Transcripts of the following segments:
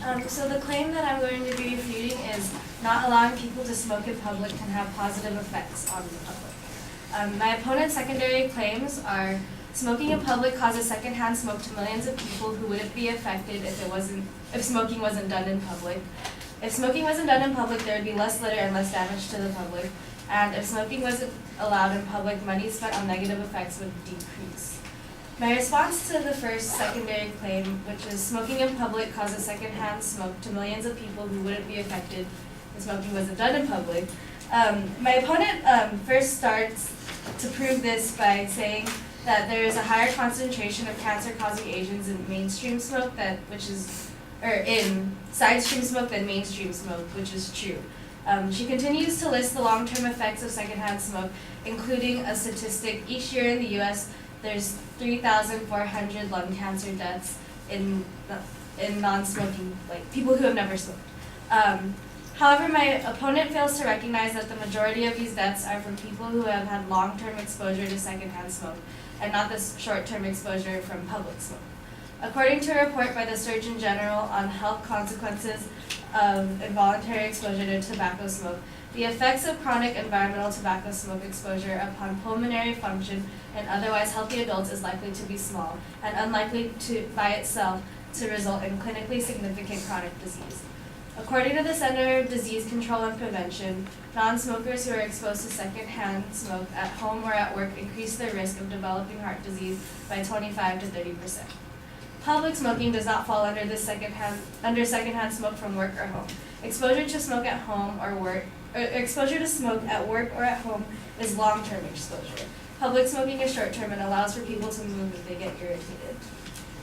So the claim that I'm going to be refuting is not allowing people to smoke in public can have positive effects on the public. My opponent's secondary claims are smoking in public causes secondhand smoke to millions of people who wouldn't be affected if smoking wasn't done in public. If smoking wasn't done in public, there would be less litter and less damage to the public. And if smoking wasn't allowed in public, money spent on negative effects would decrease. My response to the first secondary claim, which is smoking in public causes secondhand smoke to millions of people who wouldn't be affected if smoking wasn't done in public. My opponent first starts to prove this by saying that there is a higher concentration of cancer-causing agents in mainstream smoke in side stream smoke than mainstream smoke, which is true. She continues to list the long-term effects of secondhand smoke, including a statistic. Each year in the U.S., there's 3,400 lung cancer deaths in non-smoking, like people who have never smoked. However, my opponent fails to recognize that the majority of these deaths are from people who have had long-term exposure to secondhand smoke, and not this short-term exposure from public smoke. According to a report by the Surgeon General on health consequences of involuntary exposure to tobacco smoke, the effects of chronic environmental tobacco smoke exposure upon pulmonary function in otherwise healthy adults is likely to be small and unlikely to, by itself, to result in clinically significant chronic disease. According to the Center of Disease Control and Prevention, non-smokers who are exposed to secondhand smoke at home or at work increase their risk of developing heart disease by 25 to 30%. Public smoking does not fall under secondhand smoke from work or home. Exposure to smoke at home or work, exposure to smoke at work or at home is long-term exposure. Public smoking is short-term and allows for people to move if they get irritated.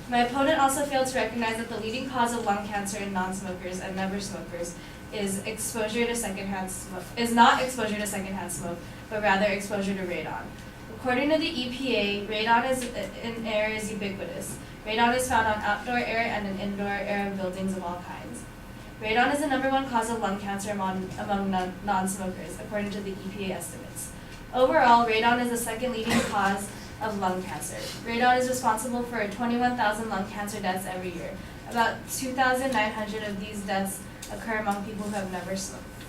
My opponent also failed to recognize that the leading cause of lung cancer in non-smokers and never smokers is not exposure to secondhand smoke, but rather exposure to radon. According to the EPA, radon in air is ubiquitous. Radon is found on outdoor air and in indoor air of buildings of all kinds. Radon is the #1 cause of lung cancer among non-smokers, according to the EPA estimates. Overall, radon is the second leading cause of lung cancer. Radon is responsible for 21,000 lung cancer deaths every year. About 2,900 of these deaths occur among people who have never smoked.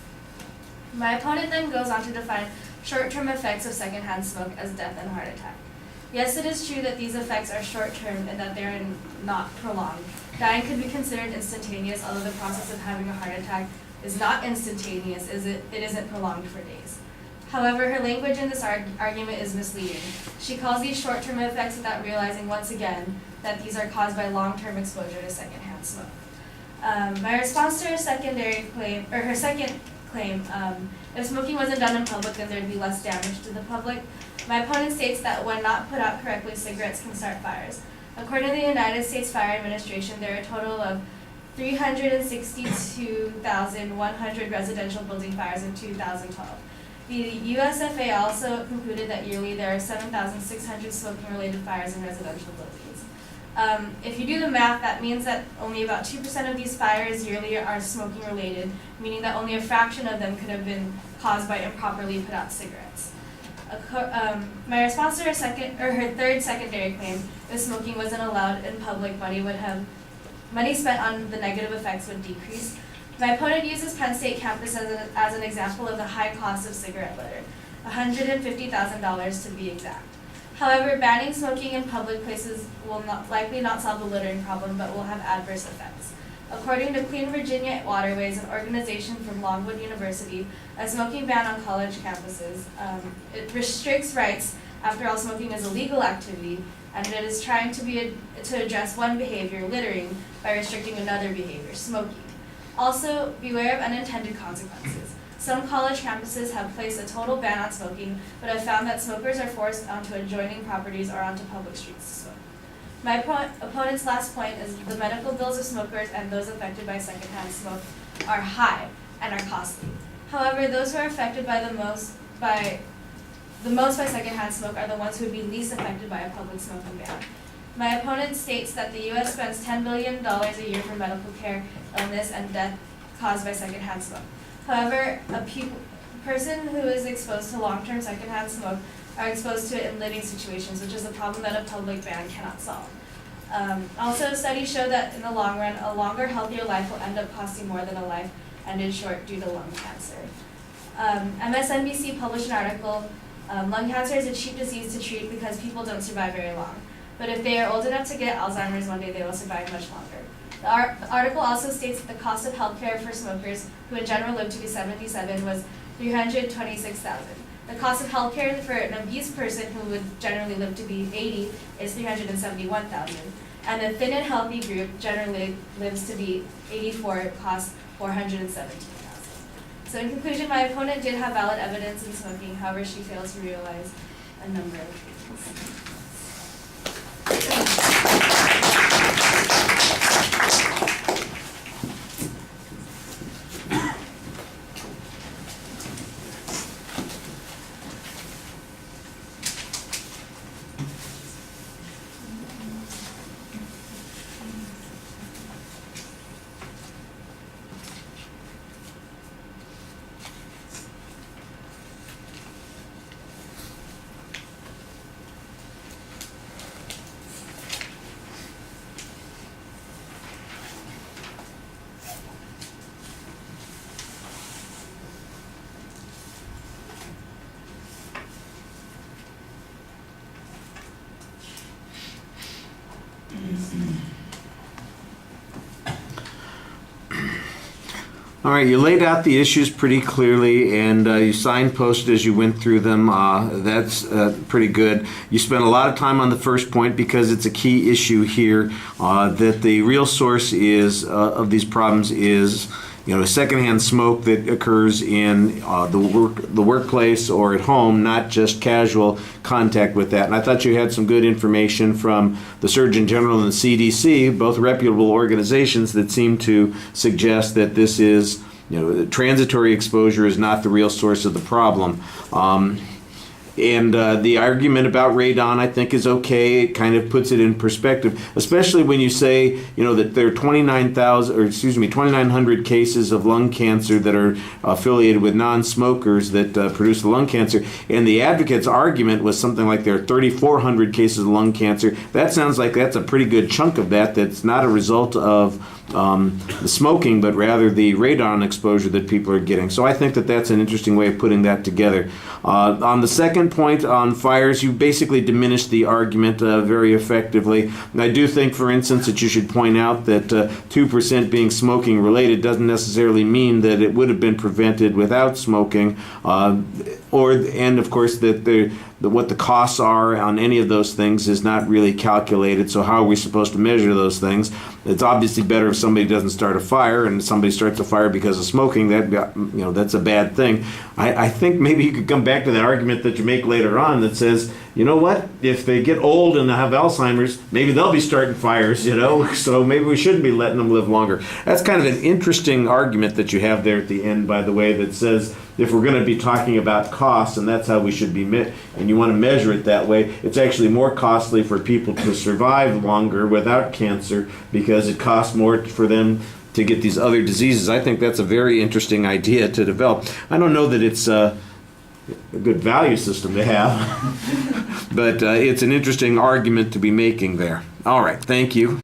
My opponent then goes on to define short-term effects of secondhand smoke as death and heart attack. Yes, it is true that these effects are short-term and that they are not prolonged. Dying could be considered instantaneous, although the process of having a heart attack is not instantaneous, it isn't prolonged for days. However, her language in this argument is misleading. She calls these short-term effects without realizing once again that these are caused by long-term exposure to secondhand smoke. My response to her second claim, if smoking wasn't done in public, then there'd be less damage to the public. My opponent states that when not put out correctly, cigarettes can start fires. According to the United States Fire Administration, there are a total of 362,100 residential building fires in 2012. The USFA also concluded that yearly there are 7,600 smoking-related fires in residential buildings. If you do the math, that means that only about 2% of these fires yearly are smoking-related, meaning that only a fraction of them could have been caused by improperly put out cigarettes. My response to her third secondary claim, if smoking wasn't allowed in public, money spent on the negative effects would decrease. My opponent uses Penn State campus as an example of the high cost of cigarette litter, $150,000 to be exact. However, banning smoking in public places will likely not solve the littering problem, but will have adverse effects. According to Clean Virginia Waterways, an organization from Longwood University, a smoking ban on college campuses, it restricts rights. After all, smoking is a legal activity, and it is trying to address one behavior, littering, by restricting another behavior, smoking. Also, beware of unintended consequences. Some college campuses have placed a total ban on smoking, but have found that smokers are forced onto adjoining properties or onto public streets to smoke. My opponent's last point is the medical bills of smokers and those affected by secondhand smoke are high and are costly. However, those who are affected by the most by secondhand smoke are the ones who would be least affected by a public smoking ban. My opponent states that the U.S. spends $10 billion a year for medical care, illness, and death caused by secondhand smoke. However, a person who is exposed to long-term secondhand smoke are exposed to it in living situations, which is a problem that a public ban cannot solve. Also, studies show that in the long run, a longer, healthier life will end up costing more than a life ended short due to lung cancer. MSNBC published an article, lung cancer is a cheap disease to treat because people don't survive very long. But if they are old enough to get Alzheimer's one day, they will survive much longer. The article also states that the cost of healthcare for smokers, who in general live to be 77, was $326,000. The cost of healthcare for an obese person who would generally live to be 80 is $371,000. And the thin and healthy group generally lives to be 84, costs $417,000. So in conclusion, my opponent did have valid evidence in smoking, however she failed to realize a number of things. All right, you laid out the issues pretty clearly, and you signposted as you went through them. That's pretty good. You spent a lot of time on the first point because it's a key issue here, that the real source is of these problems is secondhand smoke that occurs in the workplace or at home, not just casual contact with that. And I thought you had some good information from the Surgeon General and the CDC, both reputable organizations that seem to suggest that this is, transitory exposure is not the real source of the problem. And the argument about radon, I think, is okay. It kind of puts it in perspective, especially when you say, that there are 2,900 cases of lung cancer that are affiliated with non-smokers that produce the lung cancer. And the advocate's argument was something like there are 3,400 cases of lung cancer. That sounds like that's a pretty good chunk of that's not a result of the smoking, but rather the radon exposure that people are getting. So I think that that's an interesting way of putting that together. On the second point on fires, you basically diminished the argument very effectively. And I do think, for instance, that you should point out that 2% being smoking related doesn't necessarily mean that it would have been prevented without smoking, and of course that what the costs are on any of those things is not really calculated. So how are we supposed to measure those things? It's obviously better if somebody doesn't start a fire, and somebody starts a fire because of smoking. That's a bad thing. I think maybe you could come back to that argument that you make later on that says, what? If they get old and they have Alzheimer's, maybe they'll be starting fires, so maybe we shouldn't be letting them live longer. That's kind of an interesting argument that you have there at the end, by the way, that says if we're going to be talking about costs, and that's how we should be, and you want to measure it that way, it's actually more costly for people to survive longer without cancer because it costs more for them to get these other diseases. I think that's a very interesting idea to develop. I don't know that it's a good value system to have, but it's an interesting argument to be making there. All right, thank you.